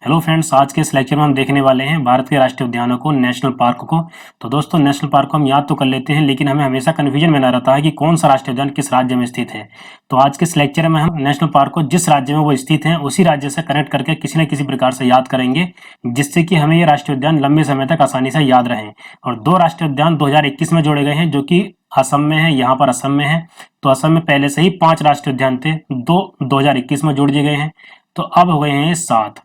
Hello friends, आज के इस लेक्चर में हम देखने वाले हैं भारत के राष्ट्रीय उद्यानों को, नेशनल पार्क को। तो दोस्तों, नेशनल पार्क को हम याद तो कर लेते हैं, लेकिन हमें हमेशा कन्फ्यूजन में ना रहता है कि कौन सा राष्ट्रीय उद्यान किस राज्य में स्थित है। तो आज के इस लेक्चर में हम नेशनल पार्क को जिस राज्य में वो स्थित है उसी राज्य से कनेक्ट करके किसी न किसी प्रकार से याद करेंगे, जिससे कि हमें ये राष्ट्रीय उद्यान लंबे समय तक आसानी से याद रहें। और दो राष्ट्रीय उद्यान 2021 में जोड़े गए हैं, जो कि असम में है, यहाँ पर असम में है। तो असम में पहले से ही 5 राष्ट्रीय उद्यान थे, 2021 में जोड़ दिए गए हैं। तो अब हो गए हैं 7।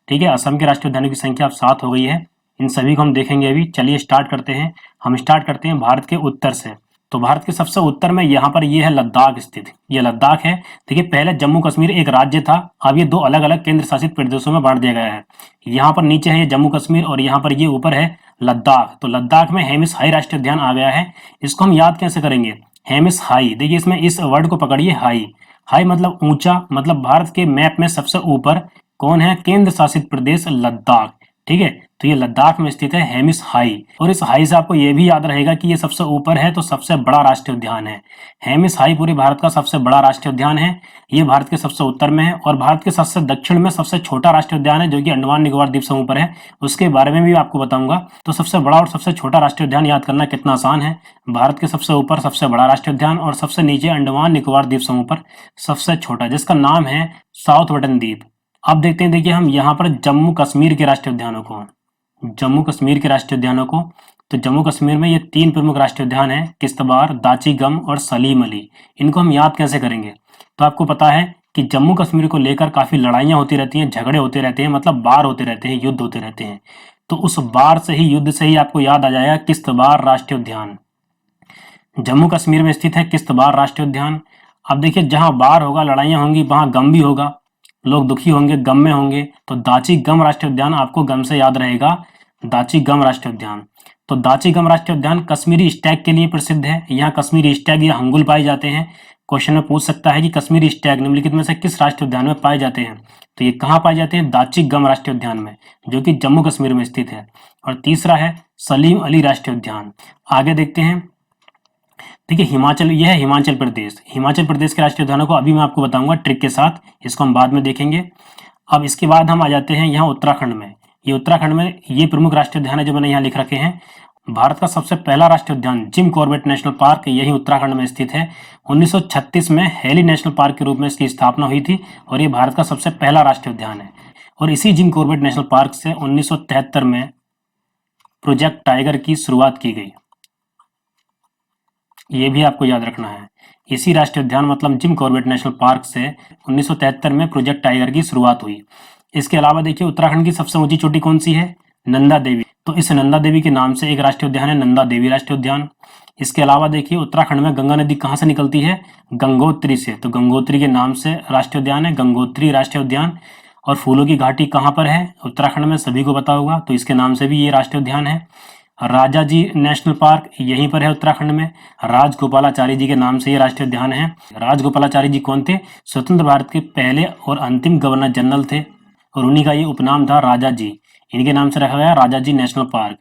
ठीक है, असम के राष्ट्रीय उद्यानों की संख्या अब 7 हो गई है। इन सभी को हम देखेंगे अभी। चलिए स्टार्ट करते हैं। हम स्टार्ट करते हैं भारत के उत्तर से। तो भारत के सबसे उत्तर में यहाँ पर ये है लद्दाख स्थित। ये लद्दाख है। देखिए, पहले जम्मू कश्मीर एक राज्य था, अब ये 2 अलग अलग केंद्र शासित प्रदेशों में बांट दिया गया है। यहाँ पर नीचे है ये जम्मू कश्मीर और यहाँ पर ये ऊपर है लद्दाख। तो लद्दाख में हेमिस हाई राष्ट्रीय उद्यान आ गया है। इसको हम याद कैसे करेंगे? हेमिस हाई, देखिए इसमें इस वर्ड को पकड़िए, हाई। हाई मतलब ऊंचा, मतलब भारत के मैप में सबसे ऊपर कौन है? केंद्र शासित प्रदेश लद्दाख। ठीक है, तो ये लद्दाख में स्थित है हेमिस हाई। और इस हाई से आपको ये भी याद रहेगा कि ये सबसे ऊपर है तो सबसे बड़ा राष्ट्रीय उद्यान है। हेमिस हाई पूरे भारत का सबसे बड़ा राष्ट्रीय उद्यान है। ये भारत के सबसे उत्तर में है और भारत के सबसे दक्षिण में सबसे छोटा राष्ट्रीय उद्यान है, जो कि अंडमान निकोबार द्वीप समूह पर है। उसके बारे में भी आपको बताऊंगा। तो सबसे बड़ा और सबसे छोटा राष्ट्रीय उद्यान याद करना कितना आसान है। भारत के सबसे ऊपर सबसे बड़ा राष्ट्रीय उद्यान और सबसे नीचे अंडमान निकोबार द्वीप समूह पर सबसे छोटा, जिसका नाम है साउथ बटन द्वीप। अब देखते हैं, देखिए हम यहाँ पर जम्मू कश्मीर के राष्ट्रीय उद्यानों को, जम्मू कश्मीर के राष्ट्रीय उद्यानों को। तो जम्मू कश्मीर में ये 3 प्रमुख राष्ट्रीय उद्यान हैं, किश्तवाड़, दाची गम और सलीम अली। इनको हम याद कैसे करेंगे? तो आपको पता है कि जम्मू कश्मीर को लेकर काफी लड़ाइयां होती रहती हैं, झगड़े होते रहते हैं, मतलब वार होते रहते हैं, युद्ध होते रहते हैं। तो उस वार से ही, युद्ध से ही आपको याद आ जाएगा किश्तवाड़ राष्ट्रीय उद्यान। जम्मू कश्मीर में स्थित है किश्तवाड़ राष्ट्रीय उद्यान। अब देखिए, जहां वार होगा, लड़ाइयां होंगी, वहां गम भी होगा, लोग दुखी होंगे, गम में होंगे। तो दाची गम राष्ट्रीय उद्यान आपको गम से याद रहेगा, दाची गम राष्ट्रीय उद्यान। तो दाची गम राष्ट्रीय उद्यान कश्मीरी स्टैग के लिए प्रसिद्ध है। यहाँ कश्मीरी स्टैग या हंगुल पाए जाते हैं। क्वेश्चन में पूछ सकता है कि कश्मीरी स्टैग निम्नलिखित में से किस राष्ट्रीय उद्यान में पाए जाते हैं? तो ये कहाँ पाए जाते हैं? दाची गम राष्ट्रीय उद्यान में, जो कि जम्मू कश्मीर में स्थित है। और तीसरा है सलीम अली राष्ट्रीय उद्यान। आगे देखते हैं। देखिए हिमाचल, यह है हिमाचल प्रदेश। हिमाचल प्रदेश के राष्ट्रीय उद्यानों को अभी मैं आपको बताऊंगा ट्रिक के साथ, इसको हम बाद में देखेंगे। अब इसके बाद हम आ जाते हैं यहाँ उत्तराखंड में। ये उत्तराखंड में ये प्रमुख राष्ट्रीय उद्यान है जो मैंने यहाँ लिख रखे हैं। भारत का सबसे पहला राष्ट्रीय उद्यान जिम कॉर्बेट नेशनल पार्क यही उत्तराखंड में स्थित है। 1936 में हेली नेशनल पार्क के रूप में इसकी स्थापना हुई थी और ये भारत का सबसे पहला राष्ट्रीय उद्यान है। और इसी जिम कॉर्बेट नेशनल पार्क से 1973 में प्रोजेक्ट टाइगर की शुरुआत की गई। ये भी आपको याद रखना है। इसी राष्ट्रीय उद्यान मतलब जिम कॉर्बेट नेशनल पार्क से 1973 में प्रोजेक्ट टाइगर की शुरुआत हुई। इसके अलावा देखिए, उत्तराखंड की सबसे ऊंची चोटी कौन सी है? नंदा देवी। तो इस नंदा देवी के नाम से एक राष्ट्रीय उद्यान है, नंदा देवी राष्ट्रीय उद्यान। इसके अलावा देखिए, उत्तराखंड में गंगा नदी कहाँ से निकलती है? गंगोत्री से। तो गंगोत्री के नाम से राष्ट्रीय उद्यान है, गंगोत्री राष्ट्रीय उद्यान। और फूलों की घाटी कहाँ पर है? उत्तराखंड में, सभी को पता होगा, तो इसके नाम से भी ये राष्ट्रीय उद्यान है। राजा जी नेशनल पार्क यहीं पर है उत्तराखंड में, राजगोपालाचारी जी के नाम से ये राष्ट्रीय उद्यान है। राजगोपालाचारी जी कौन थे? स्वतंत्र भारत के पहले और अंतिम गवर्नर जनरल थे और उन्हीं का ये उपनाम था राजा जी। इनके नाम से रखा गया राजा जी नेशनल पार्क।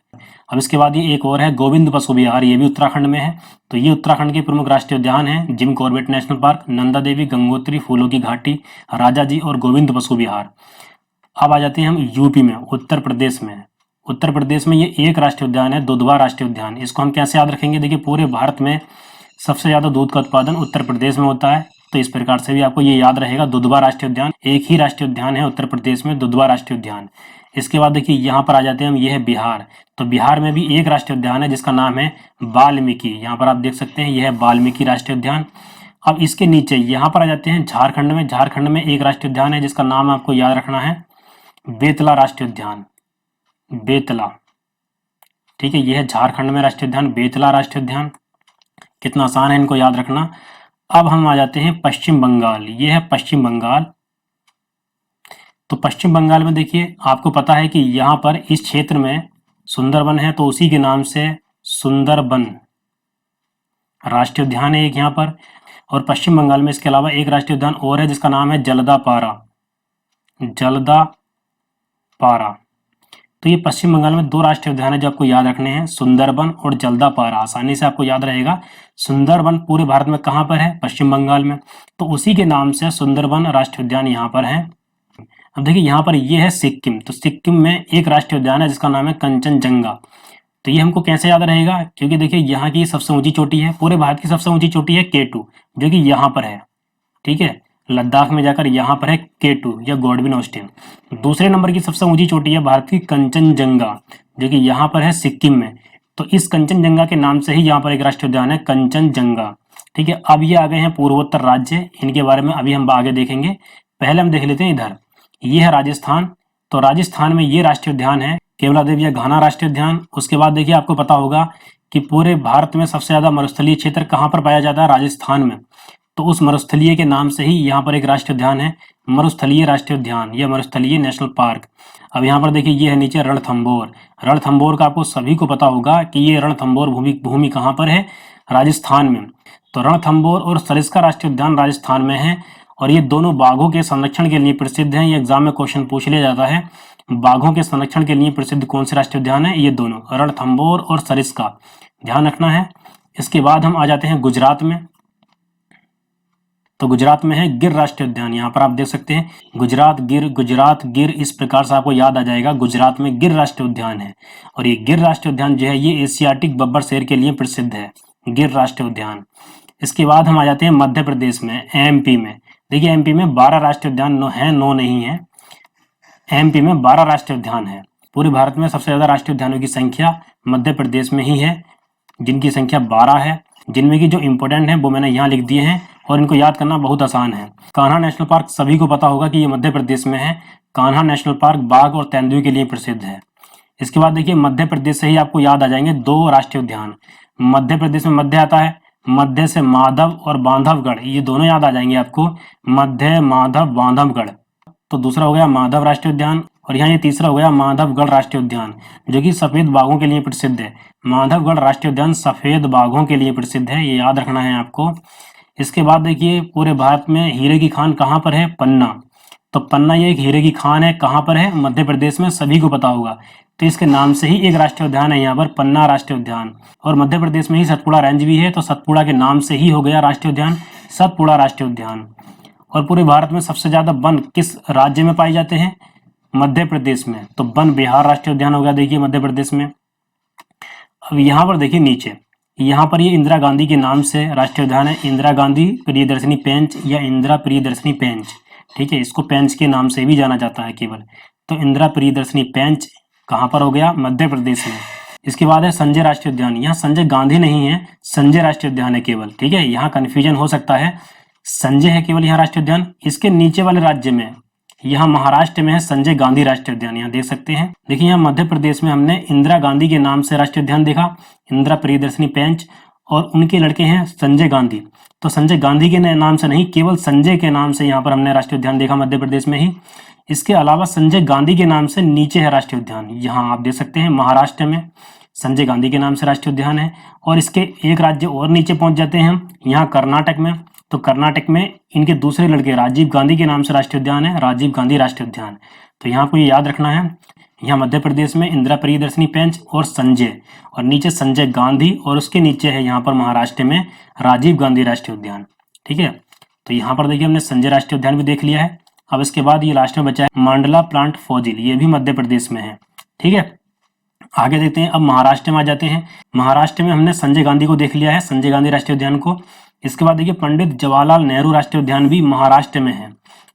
अब इसके बाद ये एक और है गोविंद पशु विहार, ये भी उत्तराखंड में है। तो ये उत्तराखंड के प्रमुख राष्ट्रीय उद्यान है, Jim Corbett National Park, Nanda Devi, Gangotri, फूलों की घाटी, राजा जी और गोविंद पशु विहार। अब आ जाते हैं हम यूपी में, उत्तर प्रदेश में। उत्तर प्रदेश में ये एक राष्ट्रीय उद्यान है, दुधवा राष्ट्रीय उद्यान। इसको हम कैसे याद रखेंगे? देखिए, पूरे भारत में सबसे ज्यादा दूध का उत्पादन उत्तर प्रदेश में होता है, तो इस प्रकार से भी आपको ये याद रहेगा, दुधवा राष्ट्रीय उद्यान। एक ही राष्ट्रीय उद्यान है उत्तर प्रदेश में, दुधवा राष्ट्रीय उद्यान। इसके बाद देखिए, यहाँ पर आ जाते हैं हम, ये है बिहार। तो बिहार में भी एक राष्ट्रीय उद्यान है जिसका नाम है वाल्मीकि। यहाँ पर आप देख सकते हैं, यह है वाल्मीकि राष्ट्रीय उद्यान। अब इसके नीचे यहाँ पर आ जाते हैं झारखंड में। झारखंड में एक राष्ट्रीय उद्यान है जिसका नाम आपको याद रखना है, बेतला राष्ट्रीय उद्यान, बेतला। ठीक है, यह है झारखंड में राष्ट्रीय उद्यान, बेतला राष्ट्रीय उद्यान। कितना आसान है इनको याद रखना। अब हम आ जाते हैं पश्चिम बंगाल। यह है पश्चिम बंगाल। तो पश्चिम बंगाल में देखिए, आपको पता है कि यहाँ पर इस क्षेत्र में सुंदरबन है, तो उसी के नाम से सुंदरबन राष्ट्रीय उद्यान है एक यहाँ पर। और पश्चिम बंगाल में इसके अलावा एक राष्ट्रीय उद्यान और है जिसका नाम है जलदापारा, जलदापारा। तो ये पश्चिम बंगाल में 2 राष्ट्रीय उद्यान है जो आपको याद रखने हैं, सुंदरबन और जल्दापारा। आसानी से आपको याद रहेगा। सुंदरबन पूरे भारत में कहाँ पर है? पश्चिम बंगाल में। तो उसी के नाम से सुंदरबन राष्ट्रीय उद्यान यहाँ पर है। अब देखिए यहाँ पर ये है सिक्किम, तो सिक्किम में एक राष्ट्रीय उद्यान है जिसका नाम है कंचनजंगा। तो ये हमको कैसे याद रहेगा, क्योंकि देखिए यहाँ की सबसे ऊंची चोटी है, पूरे भारत की सबसे ऊंची चोटी है K2 जो कि यहाँ पर है, ठीक है, लद्दाख में जाकर यहाँ पर है K2 या गॉडविन ऑस्टिन। दूसरे नंबर की सबसे ऊंची चोटी है भारत की कंचनजंगा जो कि यहाँ पर है सिक्किम में। तो इस कंचनजंगा के नाम से ही यहाँ पर एक राष्ट्रीय उद्यान है कंचनजंगा, ठीक है। अब ये आ गए हैं पूर्वोत्तर राज्य, इनके बारे में अभी हम आगे देखेंगे। पहले हम देख लेते हैं इधर, ये है राजस्थान। तो राजस्थान में ये राष्ट्रीय उद्यान है केवला देवी या घाना राष्ट्रीय उद्यान। उसके बाद देखिए आपको पता होगा कि पूरे भारत में सबसे ज्यादा मरुस्थलीय क्षेत्र कहाँ पर पाया जाता है, राजस्थान में। तो उस मरुस्थलीय के नाम से ही यहाँ पर एक राष्ट्रीय उद्यान है, मरुस्थलीय राष्ट्रीय उद्यान या मरुस्थलीय नेशनल पार्क। अब यहाँ पर देखिए ये है नीचे रणथंभौर। रणथंभौर का आपको सभी को पता होगा कि ये रणथंभौर भूमि कहाँ पर है, राजस्थान में। तो रणथंभौर और सरिस्का राष्ट्रीय उद्यान राजस्थान में है और ये दोनों बाघों के संरक्षण के लिए प्रसिद्ध हैं। ये एग्जाम में क्वेश्चन पूछ लिया जाता है, बाघों के संरक्षण के लिए प्रसिद्ध कौन से राष्ट्रीय उद्यान है, ये दोनों रणथंभौर और सरिस्का, ध्यान रखना है। इसके बाद हम आ जाते हैं गुजरात में। तो गुजरात में है गिर राष्ट्रीय उद्यान, यहाँ पर आप देख सकते हैं गुजरात गिर, इस प्रकार से आपको याद आ जाएगा। गुजरात में गिर राष्ट्रीय उद्यान है और ये गिर राष्ट्रीय उद्यान जो है ये एशियाटिक बब्बर शेर के लिए प्रसिद्ध है, गिर राष्ट्रीय उद्यान। इसके बाद हम आ जाते हैं मध्य प्रदेश में, एमपी में। देखिए एमपी में 12 राष्ट्रीय उद्यान है, 9 नहीं है। एमपी में 12 राष्ट्रीय उद्यान है। पूरे भारत में सबसे ज्यादा राष्ट्रीय उद्यानों की संख्या मध्य प्रदेश में ही है, जिनकी संख्या 12 है। जिनमें की जो इंपोर्टेंट है वो मैंने यहाँ लिख दिए हैं और इनको याद करना बहुत आसान है। कान्हा नेशनल पार्क सभी को पता होगा कि ये मध्य प्रदेश में है। कान्हा नेशनल पार्क बाघ और तेंदुए के लिए प्रसिद्ध है। इसके बाद देखिए मध्य प्रदेश से ही आपको याद आ जाएंगे 2 राष्ट्रीय उद्यान। मध्य प्रदेश में मध्य आता है, मध्य से माधव और बांधवगढ़, ये दोनों याद आ जाएंगे आपको, मध्य माधव बांधवगढ़। तो दूसरा हो गया माधव राष्ट्रीय उद्यान और यहाँ ये तीसरा हो गया माधवगढ़ राष्ट्रीय उद्यान जो कि सफेद बाघों के लिए प्रसिद्ध है। माधवगढ़ राष्ट्रीय उद्यान सफेद बाघों के लिए प्रसिद्ध है, ये याद रखना है आपको। इसके बाद देखिए पूरे भारत में हीरे की खान कहाँ पर है, पन्ना। तो पन्ना ये एक हीरे की खान है, कहाँ पर है, मध्य प्रदेश में, सभी को पता होगा। तो इसके नाम से ही एक राष्ट्रीय उद्यान है यहाँ पर, पन्ना राष्ट्रीय उद्यान। और मध्य प्रदेश में ही सतपुड़ा रेंज भी है, तो सतपुड़ा के नाम से ही हो गया राष्ट्रीय उद्यान सतपुड़ा राष्ट्रीय उद्यान। और पूरे भारत में सबसे ज्यादा वन किस राज्य में पाए जाते हैं, मध्य प्रदेश में। तो वन विहार राष्ट्रीय उद्यान हो गया देखिए मध्य प्रदेश में। अब यहाँ पर देखिए नीचे, यहाँ पर ये इंदिरा गांधी के नाम से राष्ट्रीय उद्यान है, इंदिरा गांधी प्रियदर्शनी पेंच या इंदिरा प्रियदर्शनी पेंच, ठीक है, इसको पेंच के नाम से भी जाना जाता है केवल। तो इंदिरा प्रियदर्शनी पेंच कहाँ पर हो गया, मध्य प्रदेश में। इसके बाद है संजय राष्ट्रीय उद्यान, यहाँ संजय गांधी नहीं है, संजय राष्ट्रीय उद्यान है केवल, ठीक है, यहाँ कंफ्यूजन हो सकता है, संजय है केवल यहाँ राष्ट्रीय उद्यान। इसके नीचे वाले राज्य में, यहाँ महाराष्ट्र में है संजय गांधी राष्ट्रीय उद्यान, यहाँ देख सकते हैं। देखिए यहाँ मध्य प्रदेश में हमने इंदिरा गांधी के नाम से राष्ट्रीय उद्यान देखा, इंदिरा प्रियदर्शनी पेंच, और उनके लड़के हैं संजय गांधी। तो संजय गांधी के नाम से नहीं, केवल संजय के नाम से यहाँ पर हमने राष्ट्रीय उद्यान देखा मध्य प्रदेश में ही। इसके अलावा संजय गांधी के नाम से नीचे है राष्ट्रीय उद्यान, यहाँ आप देख सकते हैं महाराष्ट्र में संजय गांधी के नाम से राष्ट्रीय उद्यान है। और इसके एक राज्य और नीचे पहुंच जाते हैं हम, यहाँ कर्नाटक में। तो कर्नाटक में इनके दूसरे लड़के राजीव गांधी के नाम से राष्ट्रीय उद्यान है, राजीव गांधी राष्ट्रीय उद्यान। तो यहाँ को ये याद रखना है, यहाँ मध्य प्रदेश में इंदिरा प्रियदर्शनी पेंच और संजय, और नीचे संजय गांधी, और उसके नीचे है यहाँ पर महाराष्ट्र में राजीव गांधी राष्ट्रीय उद्यान, ठीक है। तो यहाँ पर देखिए हमने संजय राष्ट्रीय उद्यान भी देख लिया है। अब इसके बाद ये लास्ट में बचा है मांडला प्लांट फॉजिल, ये भी मध्य प्रदेश में है, ठीक है। आगे देखते हैं, अब महाराष्ट्र में आ जाते हैं। महाराष्ट्र में हमने संजय गांधी को देख लिया है, संजय गांधी राष्ट्रीय उद्यान को। इसके बाद देखिए पंडित जवाहरलाल नेहरू राष्ट्रीय उद्यान भी महाराष्ट्र में है,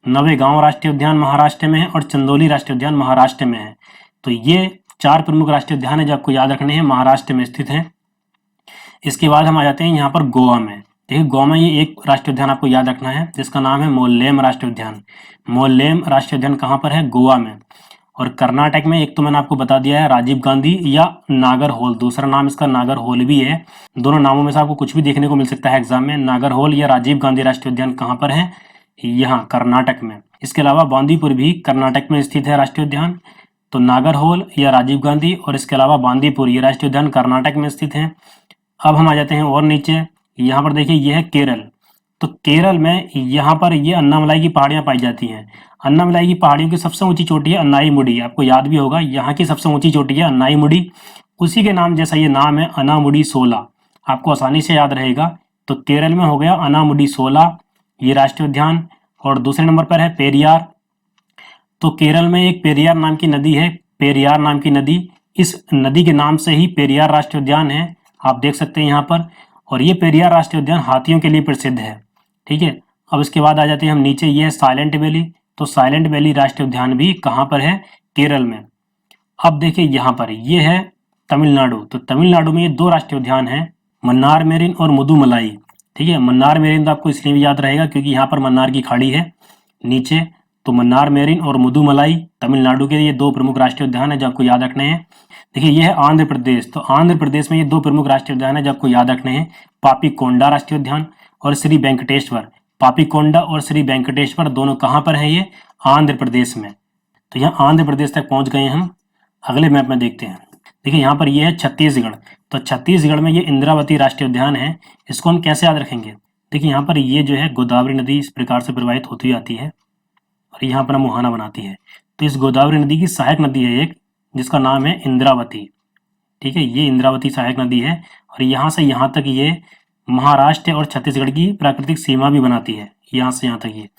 नवेगांव राष्ट्रीय उद्यान महाराष्ट्र में है, और चंदौली राष्ट्रीय उद्यान महाराष्ट्र में है। तो ये 4 प्रमुख राष्ट्रीय उद्यान है जो आपको याद रखने हैं, महाराष्ट्र में स्थित है। इसके बाद हम आ जाते हैं यहाँ पर गोवा में। देखिए गोवा में ये एक राष्ट्रीय उद्यान आपको याद रखना है जिसका नाम है मोल्लेम राष्ट्रीय उद्यान। मोल्लेम राष्ट्रीय उद्यान कहाँ पर है, गोवा में। और कर्नाटक में एक तो मैंने आपको बता दिया है राजीव गांधी या नागरहोल, दूसरा नाम इसका नागरहोल भी है। दोनों नामों में से आपको कुछ भी देखने को मिल सकता है एग्जाम में, नागरहोल या राजीव गांधी राष्ट्रीय उद्यान कहाँ पर है, यहाँ कर्नाटक में। इसके अलावा बांदीपुर भी कर्नाटक में स्थित है राष्ट्रीय उद्यान। तो नागरहोल या राजीव गांधी और इसके अलावा बांदीपुर ये राष्ट्रीय उद्यान कर्नाटक में स्थित है। अब हम आ जाते हैं और नीचे, यहाँ पर देखिए ये है केरल। तो केरल में यहाँ पर ये अन्नामलाई की पहाड़ियाँ पाई जाती हैं। अन्नामलाई की पहाड़ियों की सबसे ऊंची चोटी है अन्नाईमुडी, आपको याद भी होगा, यहाँ की सबसे ऊंची चोटी है अन्नाईमुडी। उसी के नाम जैसा ये नाम है अनामुडी 16, आपको आसानी से याद रहेगा। तो केरल में हो गया अनामुडी 16 ये राष्ट्रीय उद्यान। और दूसरे नंबर पर है पेरियार। तो केरल में एक पेरियार नाम की नदी है, पेरियार नाम की नदी, इस नदी के नाम से ही पेरियार राष्ट्रीय उद्यान है, आप देख सकते हैं यहाँ पर। और ये पेरियार राष्ट्रीय उद्यान हाथियों के लिए प्रसिद्ध है, ठीक है। अब इसके बाद आ जाते हैं हम नीचे, ये है साइलेंट वैली। तो साइलेंट वैली राष्ट्रीय उद्यान भी कहाँ पर है? केरल में। अब देखिए यहाँ पर ये है तमिलनाडु। तो तमिलनाडु में ये दो राष्ट्रीय उद्यान हैं, मन्नार मेरिन और मुदुमलाई, ठीक है। मन्नार मेरिन तो आपको इसलिए भी याद रहेगा क्योंकि यहाँ पर मन्नार की खाड़ी है नीचे। तो मन्नार मेरिन और मुदुमलाई तमिलनाडु के ये दो प्रमुख राष्ट्रीय उद्यान है जो आपको याद रखने हैं। देखिए ये है आंध्र प्रदेश। तो आंध्र प्रदेश में ये दो प्रमुख राष्ट्रीय उद्यान है जो आपको याद रखने हैं, पापीकोंडा राष्ट्रीय उद्यान और श्री वेंकटेश्वर। पापीकोंडा और श्री वेंकटेश्वर दोनों कहाँ पर है? ये आंध्र प्रदेश में। तो यहाँ आंध्र प्रदेश तक पहुंच गए हम। अगले मैप में देखते हैं। देखिए यहाँ पर ये है छत्तीसगढ़। तो छत्तीसगढ़ में ये इंद्रावती राष्ट्रीय उद्यान है। इसको हम कैसे याद रखेंगे? देखिए यहाँ पर ये जो है गोदावरी नदी इस प्रकार से प्रवाहित होती आती है और यहाँ पर मुहाना बनाती है। तो इस गोदावरी नदी की सहायक नदी है एक, जिसका नाम है इंद्रावती, ठीक है। ये इंद्रावती सहायक नदी है और यहाँ से यहाँ तक ये महाराष्ट्र और छत्तीसगढ़ की प्राकृतिक सीमा भी बनाती है, यहाँ से यहाँ तक ये।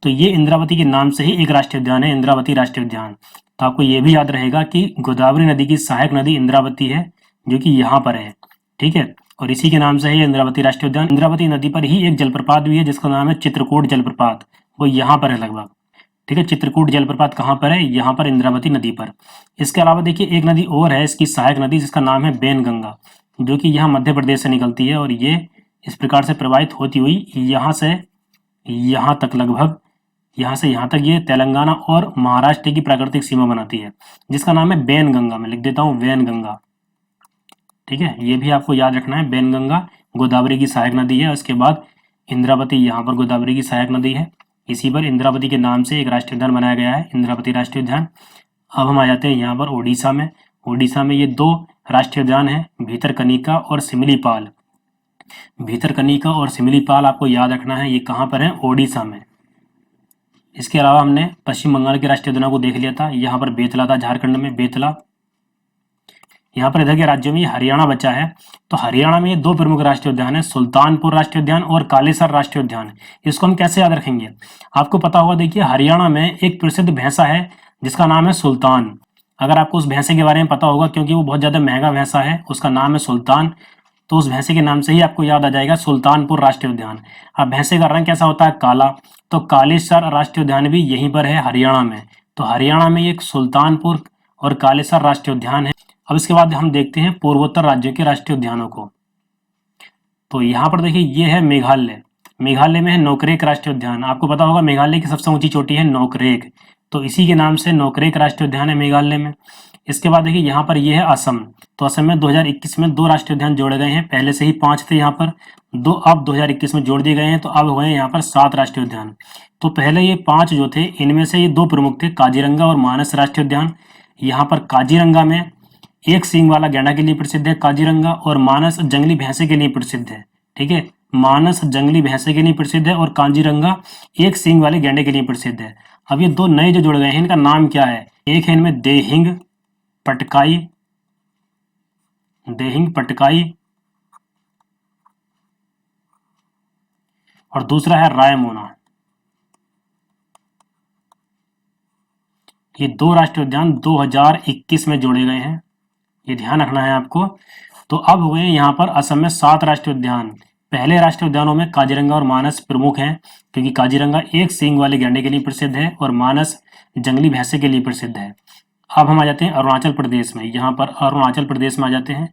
तो ये इंद्रावती के नाम से ही एक राष्ट्रीय उद्यान है, इंद्रावती राष्ट्रीय उद्यान। तो आपको ये भी याद रहेगा कि गोदावरी नदी की सहायक नदी इंद्रावती है जो कि यहाँ पर है, ठीक है। और इसी के नाम से है इंद्रावती राष्ट्रीय उद्यान। इंद्रावती नदी पर ही एक जलप्रपात भी है जिसका नाम है चित्रकूट जलप्रपात, वो यहाँ पर है लगभग, ठीक है। चित्रकूट जलप्रपात कहाँ पर है? यहाँ पर इंद्रावती नदी पर। इसके अलावा देखिए एक नदी और है इसकी सहायक नदी, जिसका नाम है बेनगंगा, जो कि यहाँ मध्य प्रदेश से निकलती है और ये इस प्रकार से प्रवाहित होती हुई यहाँ से यहाँ तक, लगभग यहाँ से यहाँ तक ये तेलंगाना और महाराष्ट्र की प्राकृतिक सीमा बनाती है, जिसका नाम है बेनगंगा। मैं लिख देता हूँ बेनगंगा, ठीक है। ये भी आपको याद रखना है, बेनगंगा गोदावरी की सहायक नदी है। उसके बाद इंद्रावती यहाँ पर गोदावरी की सहायक नदी है। इसी पर इंद्रावती के नाम से एक राष्ट्रीय उद्यान बनाया गया है, इंद्रावती राष्ट्रीय उद्यान। अब हम आ जाते हैं यहाँ पर ओडिशा में। ओडिशा में ये दो राष्ट्रीय उद्यान है, भीतरकनिका और सिमिलीपाल। भीतरकनिका और सिमिलीपाल आपको याद रखना है, ये कहाँ पर है? ओडिशा में। इसके अलावा हमने पश्चिम बंगाल के राष्ट्रीय उद्यानों को देख लिया था। यहाँ पर बेतला था, झारखंड में बेतला। यहाँ पर इधर के राज्यों में हरियाणा बचा है। तो हरियाणा में ये दो प्रमुख राष्ट्रीय उद्यान है, सुल्तानपुर राष्ट्रीय उद्यान और कालेसर राष्ट्रीय उद्यान। इसको हम कैसे याद रखेंगे? आपको पता होगा, देखिए हरियाणा में एक प्रसिद्ध भैंसा है जिसका नाम है सुल्तान। अगर आपको उस भैंसे के बारे में पता होगा, क्योंकि वो बहुत ज्यादा महंगा भैंसा है, उसका नाम है सुल्तान, तो उस भैंसे के नाम से ही आपको याद आ जाएगा सुल्तानपुर राष्ट्रीय उद्यान। अब भैंसे का रंग कैसा होता है? काला। तो कालेसर राष्ट्रीय उद्यान भी यहीं पर है, हरियाणा में। तो हरियाणा में एक सुल्तानपुर और कालेसर राष्ट्रीय उद्यान है। अब इसके बाद हम देखते हैं पूर्वोत्तर राज्यों के राष्ट्रीय उद्यानों को। तो यहाँ पर देखिए ये है मेघालय। मेघालय में है नोकरेक राष्ट्रीय उद्यान। आपको पता होगा मेघालय की सबसे ऊंची चोटी है नोकरेक, तो इसी के नाम से नोकरेक राष्ट्रीय उद्यान है मेघालय में। इसके बाद देखिए यहाँ पर ये है असम। तो असम में 2021 में दो राष्ट्रीय उद्यान जोड़े गए हैं, पहले से ही 5 थे यहाँ पर, दो अब 2021 में जोड़ दिए गए हैं, तो अब हुए हैं यहाँ पर 7 राष्ट्रीय उद्यान। तो पहले ये 5 जो थे, इनमें से ये दो प्रमुख थे, काजीरंगा और मानस राष्ट्रीय उद्यान। यहाँ पर काजीरंगा में एक सींग वाला गैंडा के लिए प्रसिद्ध है काजीरंगा, और मानस जंगली भैंसे के लिए प्रसिद्ध है, ठीक है। मानस जंगली भैंसे के लिए प्रसिद्ध है और काजीरंगा एक सींग वाले गैंडे के लिए प्रसिद्ध है। अब ये दो नए जो जुड़ गए हैं, इनका नाम क्या है? एक है इनमें देहिंग पटकाई, देहिंग पटकाई, और दूसरा है रायमोना। ये दो राष्ट्रीय उद्यान 2021 में जोड़े गए हैं, ये ध्यान रखना है आपको। तो अब हुए यहाँ पर असम में 7 राष्ट्रीय उद्यान। पहले राष्ट्रीय उद्यानों में काजीरंगा और मानस प्रमुख हैं, क्योंकि काजीरंगा एक सींग वाले गैंडे के लिए प्रसिद्ध है और मानस जंगली भैंसे के लिए प्रसिद्ध है। अब हम आ जाते हैं अरुणाचल प्रदेश में। यहाँ पर अरुणाचल प्रदेश में आ जाते हैं,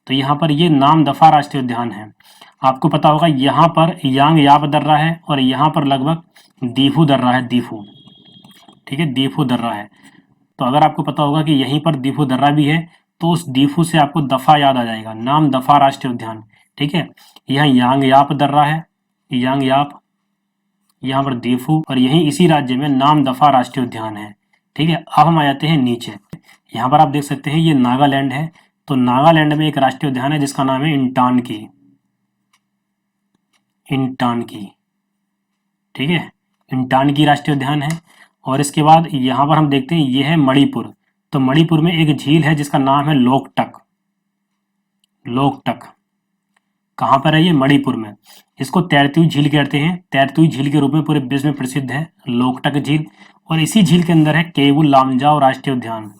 तो यहाँ पर ये नामदफा राष्ट्रीय उद्यान है। आपको पता होगा यहाँ पर यांग याप दर्रा है और यहाँ पर लगभग दीफू दर्रा है, दीफू, ठीक है, दीफू दर्रा है। तो अगर आपको पता होगा कि यहीं पर दीफू दर्रा भी है, तो उस दीफू से आपको दफा याद आ जाएगा, नाम दफा राष्ट्रीय उद्यान, ठीक है। यहाँ यांग याप दर्रा है, यांग याप, यहाँ पर दीफू, और यहीं इसी राज्य में नाम दफा राष्ट्रीय उद्यान है, ठीक है। अब हम आ जाते हैं नीचे। यहाँ पर आप देख सकते हैं ये नागालैंड है। तो नागालैंड में एक राष्ट्रीय उद्यान है जिसका नाम है इंटानकी, इंटानकी, ठीक है, इंटानकी राष्ट्रीय उद्यान है। और इसके बाद यहाँ पर हम देखते हैं ये है मणिपुर। तो मणिपुर में एक झील है जिसका नाम है लोकटक, लोकटक। कहाँ पर है ये? मणिपुर में। इसको तैरती हुई झील कहते हैं। तैरती हुई झील के रूप में पूरे विश्व में प्रसिद्ध है लोकटक झील। और इसी झील के अंदर है केवुल लामजाओ राष्ट्रीय उद्यान।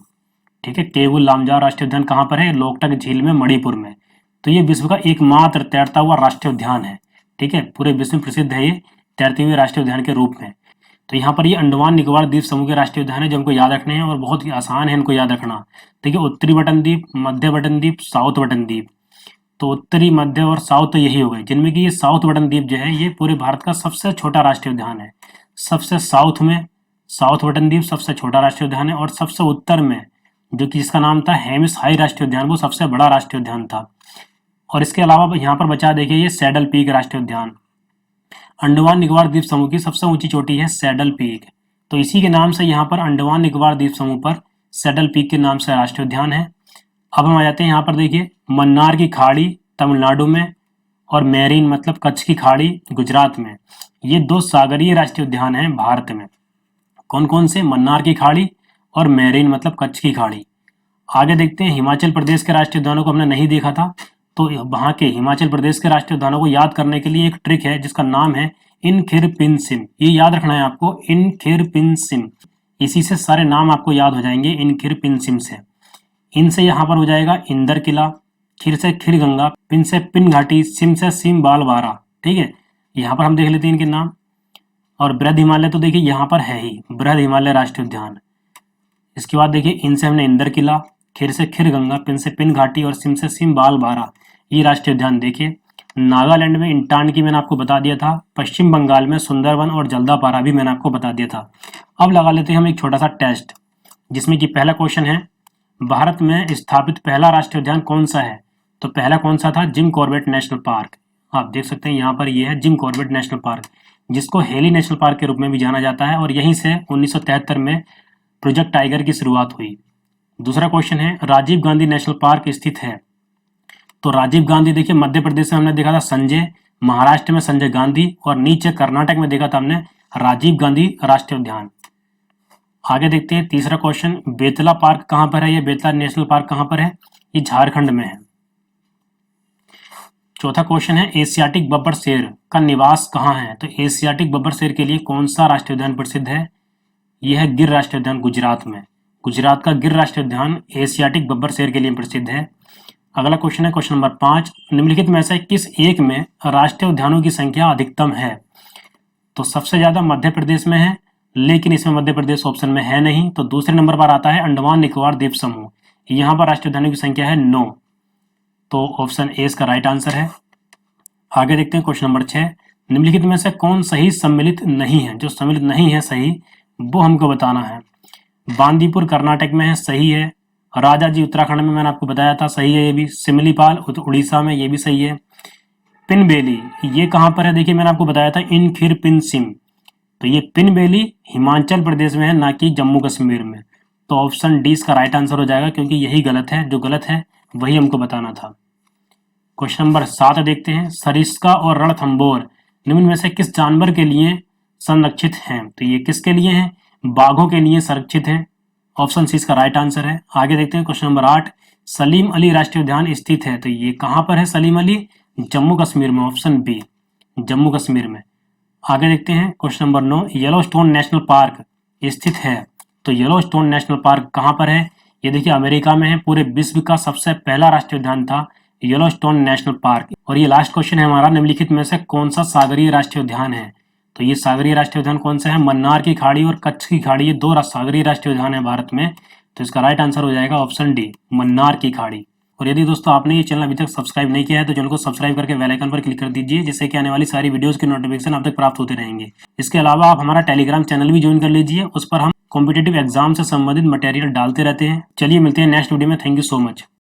ठीक है, केवुल लामजाओ राष्ट्रीय उद्यान कहाँ पर है? लोकटक झील में, मणिपुर में। तो ये विश्व का एकमात्र तैरता हुआ राष्ट्रीय उद्यान है। ठीक है, पूरे विश्व में प्रसिद्ध है ये तैरते हुए राष्ट्रीय उद्यान के रूप में। तो यहाँ पर ये अंडमान निकोबार द्वीप समूह के राष्ट्रीय उद्यान है जो हमको याद रखने हैं और बहुत ही आसान है इनको याद रखना। देखिए, उत्तरी बटन द्वीप, मध्य बटन द्वीप, साउथ बटन द्वीप। तो उत्तरी, मध्य और साउथ तो यही हो गए, जिनमें कि ये साउथ बटन द्वीप जो है ये पूरे भारत का सबसे छोटा राष्ट्रीय उद्यान है। सबसे साउथ में साउथ बटन द्वीप सबसे छोटा राष्ट्रीय उद्यान है, और सबसे उत्तर में जो कि जिसका नाम था हेमिस हाई राष्ट्रीय उद्यान, वो सबसे बड़ा राष्ट्रीय उद्यान था। और इसके अलावा यहाँ पर बचा देखिए ये सैडल पीक राष्ट्रीय उद्यान। अंडमान निकोबार द्वीप समूह की सबसे ऊंची चोटी है सैडल पीक, तो इसी के नाम से यहाँ पर अंडमान निकोबार द्वीप समूह पर सैडल पीक के नाम से राष्ट्रीय उद्यान है। अब हम आ जाते हैं यहाँ पर, देखिए मन्नार की खाड़ी तमिलनाडु में और मेरीन मतलब कच्छ की खाड़ी गुजरात में। ये दो सागरीय राष्ट्रीय उद्यान हैं भारत में। कौन कौन से? मन्नार की खाड़ी और मेरीन मतलब कच्छ की खाड़ी। आगे देखते हैं, हिमाचल प्रदेश के राष्ट्रीय उद्यानों को हमने नहीं देखा था, तो वहाँ के हिमाचल प्रदेश के राष्ट्रीय उद्यानों को याद करने के लिए एक ट्रिक है जिसका नाम है इनखिरपिनसिम। ये याद रखना है आपको, इनखिरपिनसिम। इसी से सारे नाम आपको याद हो जाएंगे, इनखिरपिनसिम से। इन से यहाँ पर हो जाएगा इंदर किला, खीर से खीर गंगा, पिन से पिन घाटी, सिम से सिम बालवारा। ठीक है, यहाँ पर हम देख लेते हैं इनके नाम। और बृहद हिमालय तो देखिए यहाँ पर है ही, बृहद हिमालय राष्ट्रीय उद्यान। इसके बाद देखिए इनसे हमने इंदर किला, खीर से खीर गंगा, पिन से पिन घाटी और सिम से सिम बालवारा, ये राष्ट्रीय उद्यान देखे। नागालैंड में इंटान की मैंने आपको बता दिया था। पश्चिम बंगाल में सुंदरवन और जल्दापारा भी मैंने आपको बता दिया था। अब लगा लेते हैं हम एक छोटा सा टेस्ट, जिसमें कि पहला क्वेश्चन है, भारत में स्थापित पहला राष्ट्रीय उद्यान कौन सा है? तो पहला कौन सा था? Gym Corbett National park. आप देख सकते हैं यहाँ पर ये है जिम कॉर्बेट नेशनल पार्क, जिसको हेली नेशनल पार्क के रूप में भी जाना जाता है, और यहीं से 1973 में प्रोजेक्ट टाइगर की शुरुआत हुई। दूसरा क्वेश्चन है, राजीव गांधी नेशनल पार्क स्थित है? तो राजीव गांधी देखिए मध्य प्रदेश में हमने देखा था संजय, महाराष्ट्र में संजय गांधी, और नीचे कर्नाटक में देखा था हमने राजीव गांधी राष्ट्रीय उद्यान। आगे देखते हैं तीसरा क्वेश्चन, बेतला पार्क कहाँ पर है? ये बेतला नेशनल पार्क कहाँ पर है? ये झारखंड में है। चौथा क्वेश्चन है, एशियाटिक बब्बर शेर का निवास कहाँ है? तो एशियाटिक बब्बर शेर के लिए कौन सा राष्ट्रीय उद्यान प्रसिद्ध है? यह है गिर राष्ट्रीय उद्यान गुजरात में। गुजरात का गिर राष्ट्रीय उद्यान एशियाटिक बब्बर शेर के लिए प्रसिद्ध है। अगला क्वेश्चन है क्वेश्चन नंबर 5, निम्नलिखित में से किस एक में राष्ट्रीय उद्यानों की संख्या अधिकतम है? तो सबसे ज्यादा मध्य प्रदेश में है, लेकिन इसमें मध्य प्रदेश ऑप्शन में है नहीं। तो दूसरे नंबर पर आता है अंडमान निकोबार द्वीप समूह, यहाँ पर राष्ट्रीय उद्यानों की संख्या है 9, तो ऑप्शन ए इसका राइट आंसर है। आगे देखते हैं क्वेश्चन नंबर 6, निम्नलिखित में से कौन सही सम्मिलित नहीं है? जो सम्मिलित नहीं है सही, वो हमको बताना है। बांदीपुर कर्नाटक में है, सही है। राजा जी उत्तराखंड में मैंने आपको बताया था, सही है ये भी। सिमलीपाल उड़ीसा में, ये भी सही है। पिनबेली ये कहाँ पर है? देखिए मैंने आपको बताया था इनखिरपिनसिम, तो ये पिनबेली हिमाचल प्रदेश में है, ना कि जम्मू कश्मीर में। तो ऑप्शन डी इसका राइट आंसर हो जाएगा, क्योंकि यही गलत है, जो गलत है वही हमको बताना था। क्वेश्चन नंबर 7 देखते हैं, सरिस्का और रणथंभौर निम्न में से किस जानवर के लिए संरक्षित हैं? तो ये किसके लिए हैं? बाघों के लिए संरक्षित हैं। ऑप्शन सी इसका राइट आंसर है। आगे देखते हैं क्वेश्चन नंबर 8, सलीम अली राष्ट्रीय उद्यान स्थित है? तो ये कहाँ पर है सलीम अली? जम्मू कश्मीर में, ऑप्शन बी जम्मू कश्मीर में। आगे देखते हैं question number 9, Yellowstone national park स्थित है? तो येलोस्टोन नेशनल पार्क कहाँ पर है? ये देखिए अमेरिका में है। पूरे विश्व का सबसे पहला राष्ट्रीय उद्यान था येलोस्टोन नेशनल पार्क। और ये लास्ट क्वेश्चन है हमारा, निम्नलिखित में से कौन सा सागरीय राष्ट्रीय उद्यान है? तो ये सागरीय राष्ट्रीय उद्यान कौन सा है? मन्नार की खाड़ी और कच्छ की खाड़ी, ये दो सागरीय राष्ट्रीय उद्यान है भारत में। तो इसका राइट आंसर हो जाएगा ऑप्शन डी, मन्नार की खाड़ी। और यदि दोस्तों आपने ये चैनल अभी तक सब्सक्राइब नहीं किया है तो चैनल को सब्सक्राइब करके बेल आइकन पर क्लिक कर दीजिए, जिससे कि आने वाली सारी वीडियोस की नोटिफिकेशन आप तक प्राप्त होते रहेंगे। इसके अलावा आप हमारा टेलीग्राम चैनल भी ज्वाइन कर लीजिए, उस पर हम कॉम्पिटिटिव एग्जाम से संबंधित मटेरियल डालते रहते हैं। चलिए मिलते हैं नेक्स्ट वीडियो में। Thank you so much.